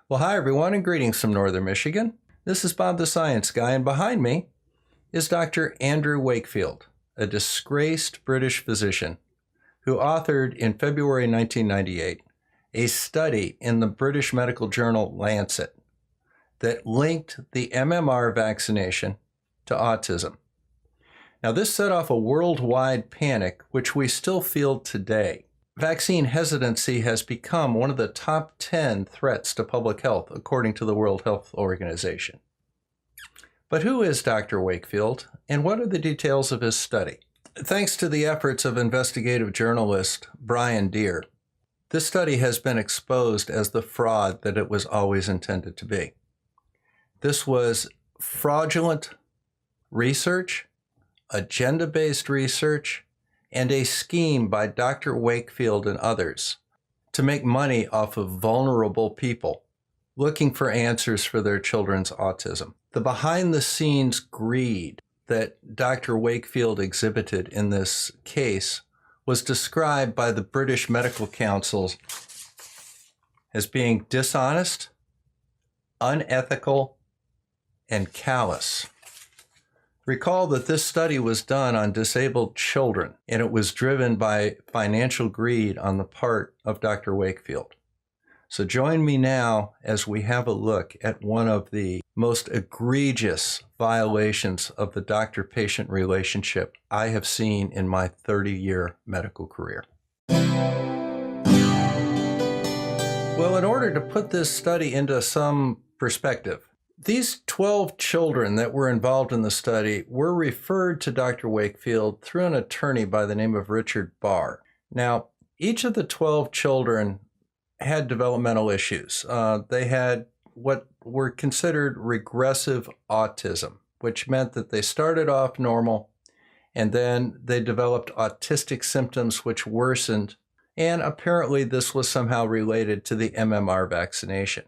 Well, hi everyone, and greetings from Northern Michigan. This is Bob the Science Guy, and behind me is Dr. Andrew Wakefield, a disgraced British physician who authored in February 1998 a study in the British medical journal Lancet that linked the MMR vaccination to autism. Now, this set off a worldwide panic, which we still feel today. Vaccine hesitancy has become one of the top 10 threats to public health, according to the World Health Organization. But who is Dr. Wakefield, and what are the details of his study? Thanks to the efforts of investigative journalist Brian Deere, this study has been exposed as the fraud that it was always intended to be. This was fraudulent research, agenda-based research, and a scheme by Dr. Wakefield and others to make money off of vulnerable people looking for answers for their children's autism. The behind-the-scenes greed that Dr. Wakefield exhibited in this case was described by the British Medical Council as being dishonest, unethical, and callous. Recall that this study was done on disabled children, and it was driven by financial greed on the part of Dr. Wakefield. So join me now as we have a look at one of the most egregious violations of the doctor-patient relationship I have seen in my 30-year medical career. Well, in order to put this study into some perspective, these 12 children that were involved in the study were referred to Dr. Wakefield through an attorney by the name of Richard Barr. Now, each of the 12 children had developmental issues. They had what were considered regressive autism, which meant that they started off normal and then they developed autistic symptoms which worsened, and apparently this was somehow related to the MMR vaccination.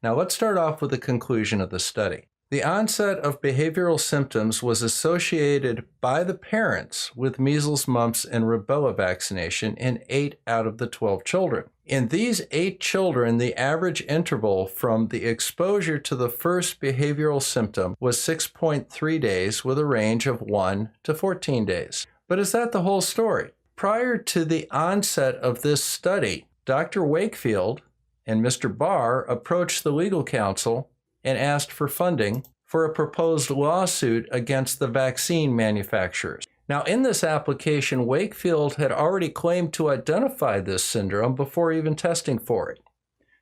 Now let's start off with the conclusion of the study. The onset of behavioral symptoms was associated by the parents with measles, mumps, and rubella vaccination in 8 out of the 12 children. In these 8 children, the average interval from the exposure to the first behavioral symptom was 6.3 days with a range of 1 to 14 days. But is that the whole story? Prior to the onset of this study, Dr. Wakefield and Mr. Barr approached the legal counsel and asked for funding for a proposed lawsuit against the vaccine manufacturers. Now, in this application, Wakefield had already claimed to identify this syndrome before even testing for it.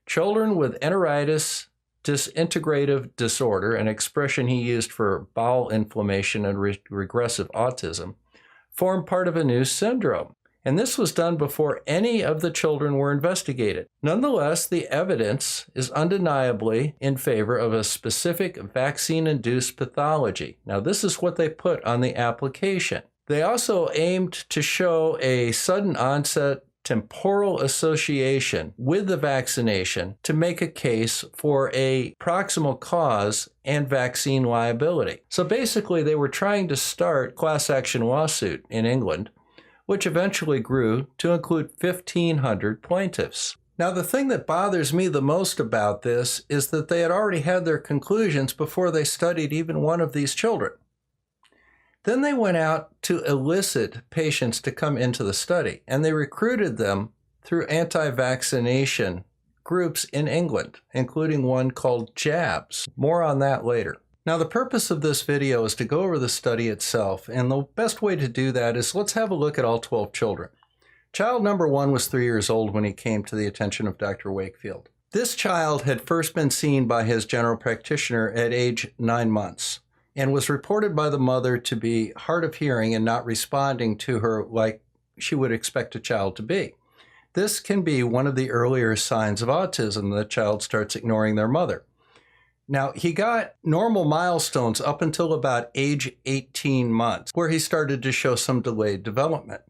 Children with enteritis disintegrative disorder, an expression he used for bowel inflammation and regressive autism, form part of a new syndrome. And this was done before any of the children were investigated. Nonetheless, the evidence is undeniably in favor of a specific vaccine-induced pathology. Now, this is what they put on the application. They also aimed to show a sudden onset temporal association with the vaccination to make a case for a proximal cause and vaccine liability. So basically, they were trying to start a class action lawsuit in England, which eventually grew to include 1,500 plaintiffs. Now, the thing that bothers me the most about this is that they had already had their conclusions before they studied even one of these children. Then they went out to elicit patients to come into the study, and they recruited them through anti-vaccination groups in England, including one called JABS. More on that later. Now, the purpose of this video is to go over the study itself, and the best way to do that is let's have a look at all 12 children. Child number 1 was 3 years old when he came to the attention of Dr. Wakefield. This child had first been seen by his general practitioner at age 9 months and was reported by the mother to be hard of hearing and not responding to her like she would expect a child to be. This can be one of the earlier signs of autism. The child starts ignoring their mother. Now, he got normal milestones up until about age 18 months, where he started to show some delayed development.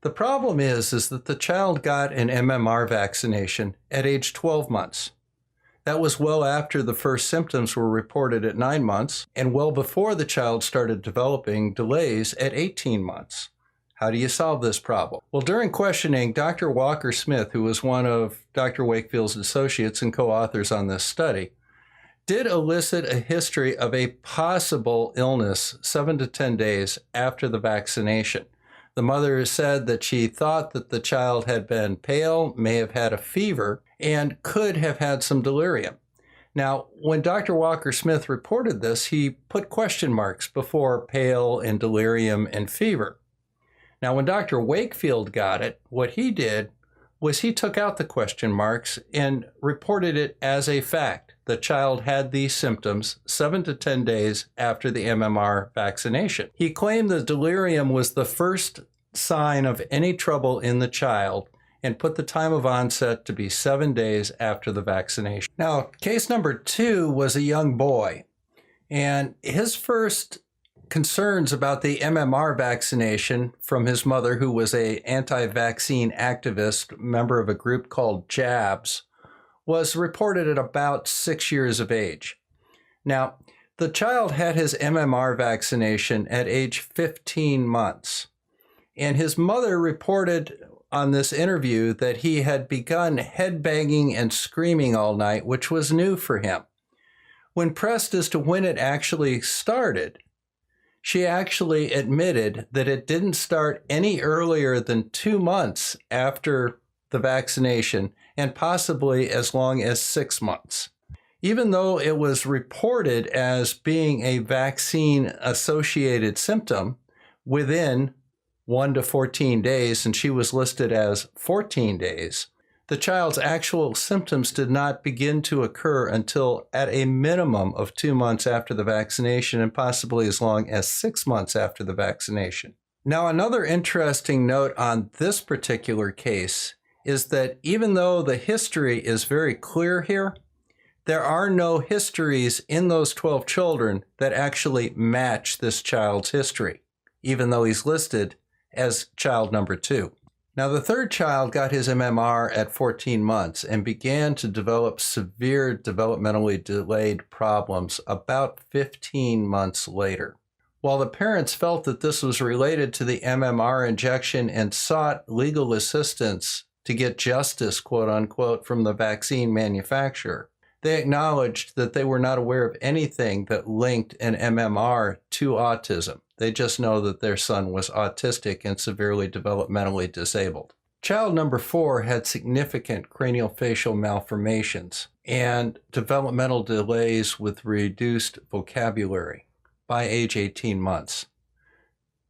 The problem is that the child got an MMR vaccination at age 12 months. That was well after the first symptoms were reported at 9 months, and well before the child started developing delays at 18 months. How do you solve this problem? Well, during questioning, Dr. Walker Smith, who was one of Dr. Wakefield's associates and co-authors on this study, did elicit a history of a possible illness 7 to 10 days after the vaccination. The mother said that she thought that the child had been pale, may have had a fever, and could have had some delirium. Now, when Dr. Walker Smith reported this, he put question marks before pale and delirium and fever. Now, when Dr. Wakefield got it, what he did was he took out the question marks and reported it as a fact. The child had these symptoms 7 to 10 days after the MMR vaccination. He claimed the delirium was the first sign of any trouble in the child and put the time of onset to be 7 days after the vaccination. Now, case number 2 was a young boy, and his first concerns about the MMR vaccination from his mother, who was an anti-vaccine activist, member of a group called JABS, was reported at about 6 years of age. Now, the child had his MMR vaccination at age 15 months, and his mother reported on this interview that he had begun headbanging and screaming all night, which was new for him. When pressed as to when it actually started, she actually admitted that it didn't start any earlier than 2 months after the vaccination, and possibly as long as 6 months. Even though it was reported as being a vaccine-associated symptom within 1 to 14 days, and she was listed as 14 days, the child's actual symptoms did not begin to occur until at a minimum of 2 months after the vaccination, and possibly as long as 6 months after the vaccination. Now, another interesting note on this particular case is that even though the history is very clear here, there are no histories in those 12 children that actually match this child's history, even though he's listed as child number 2. Now, the third child got his MMR at 14 months and began to develop severe developmentally delayed problems about 15 months later. While the parents felt that this was related to the MMR injection and sought legal assistance to get justice, quote unquote, from the vaccine manufacturer, they acknowledged that they were not aware of anything that linked an MMR to autism. They just know that their son was autistic and severely developmentally disabled. Child number 4 had significant craniofacial malformations and developmental delays with reduced vocabulary by age 18 months.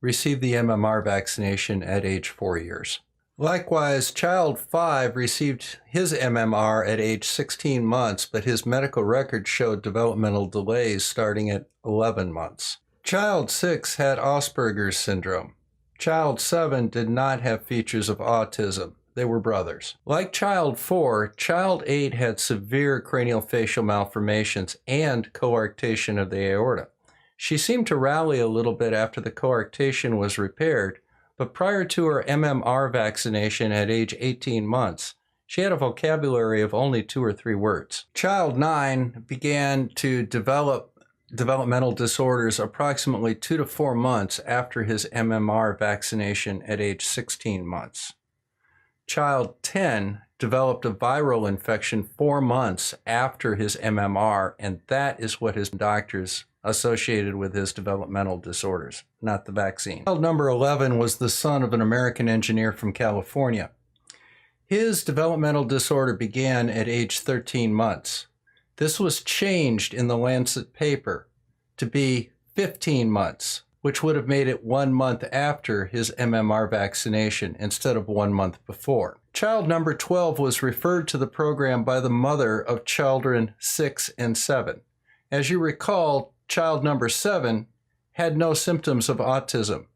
Received the MMR vaccination at age 4 years. Likewise, child 5 received his MMR at age 16 months, but his medical record showed developmental delays starting at 11 months. Child 6 had Asperger's syndrome. Child 7 did not have features of autism. They were brothers. Like child 4, child 8 had severe craniofacial malformations and coarctation of the aorta. She seemed to rally a little bit after the coarctation was repaired, but prior to her MMR vaccination at age 18 months, she had a vocabulary of only 2 or 3 words. Child 9 began to develop developmental disorders approximately 2 to 4 months after his MMR vaccination at age 16 months. Child 10 developed a viral infection 4 months after his MMR, and that is what his doctors associated with his developmental disorders, not the vaccine. Child number 11 was the son of an American engineer from California. His developmental disorder began at age 13 months. This was changed in the Lancet paper to be 15 months, which would have made it 1 month after his MMR vaccination instead of 1 month before. Child number 12 was referred to the program by the mother of children 6 and 7. As you recall, child number 7 had no symptoms of autism.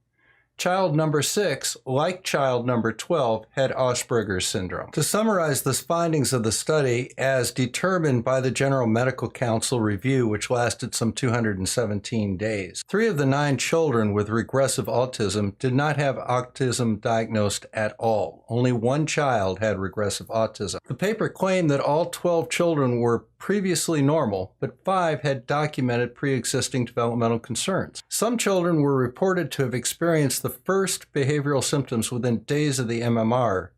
Child number 6, like child number 12, had Asperger's syndrome. To summarize the findings of the study as determined by the General Medical Council review, which lasted some 217 days, 3 of the 9 children with regressive autism did not have autism diagnosed at all. Only 1 child had regressive autism. The paper claimed that all 12 children were previously normal, but 5 had documented pre-existing developmental concerns. Some children were reported to have experienced the first behavioral symptoms within days of the MMR,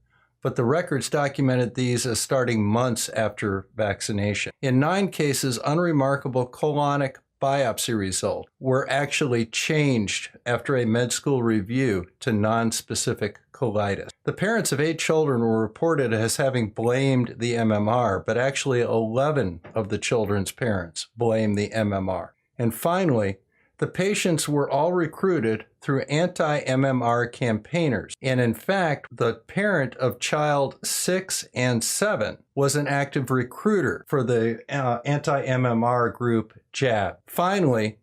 but the records documented these as starting months after vaccination. In 9 cases, unremarkable colonic biopsy results were actually changed after a med school review to non-specific colitis. The parents of 8 children were reported as having blamed the MMR, but actually 11 of the children's parents blamed the MMR. And finally, the patients were all recruited through anti-MMR campaigners. And in fact, the parent of child 6 and 7 was an active recruiter for the anti-MMR group JAB. Finally,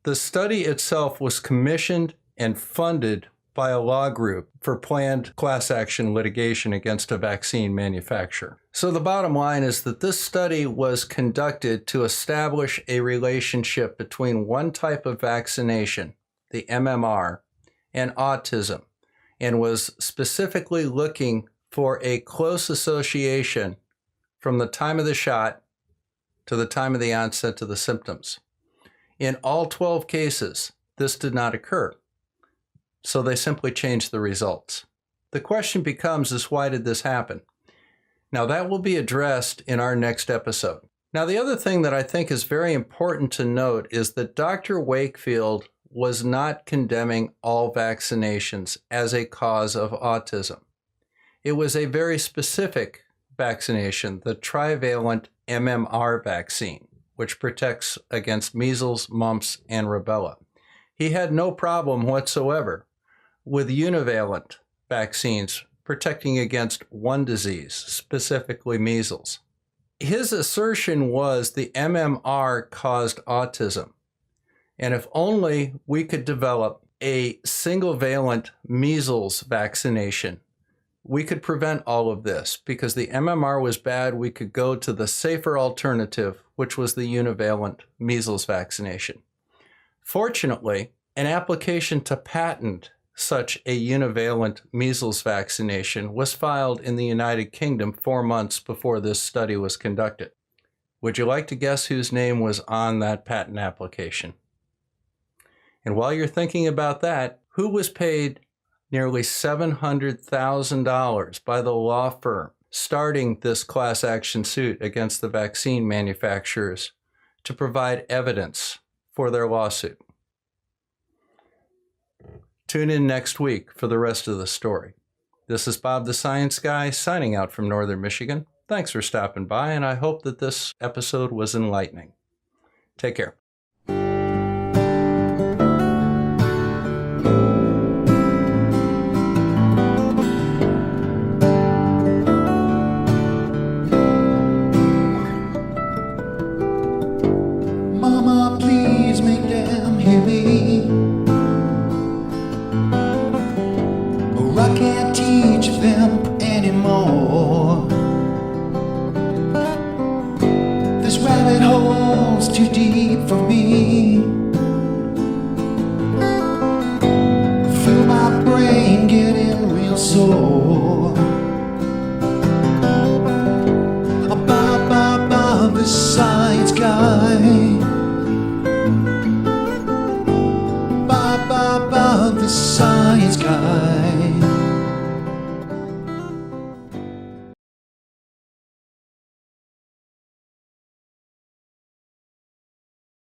the study itself was commissioned and funded by a law group for planned class action litigation against a vaccine manufacturer. So the bottom line is that this study was conducted to establish a relationship between one type of vaccination, the MMR, and autism, and was specifically looking for a close association from the time of the shot to the time of the onset of the symptoms. In all 12 cases, this did not occur. So they simply changed the results. The question becomes is why did this happen? Now that will be addressed in our next episode. Now the other thing that I think is very important to note is that Dr. Wakefield was not condemning all vaccinations as a cause of autism. It was a very specific vaccination, the trivalent MMR vaccine, which protects against measles, mumps, and rubella. He had no problem whatsoever with univalent vaccines protecting against one disease, specifically measles. His assertion was the MMR caused autism. And if only we could develop a single-valent measles vaccination, we could prevent all of this. Because the MMR was bad, we could go to the safer alternative, which was the univalent measles vaccination. Fortunately, an application to patent such a univalent measles vaccination was filed in the United Kingdom 4 months before this study was conducted. Would you like to guess whose name was on that patent application? And while you're thinking about that, who was paid nearly $700,000 by the law firm starting this class action suit against the vaccine manufacturers to provide evidence for their lawsuit? Tune in next week for the rest of the story. This is Bob the Science Guy signing out from Northern Michigan. Thanks for stopping by, and I hope that this episode was enlightening. Take care. Mama, please make them hear me. I can't teach them anymore. This rabbit hole's too deep for me. Feel my brain getting real sore. Bob the Science Guy. Bob the Science Guy.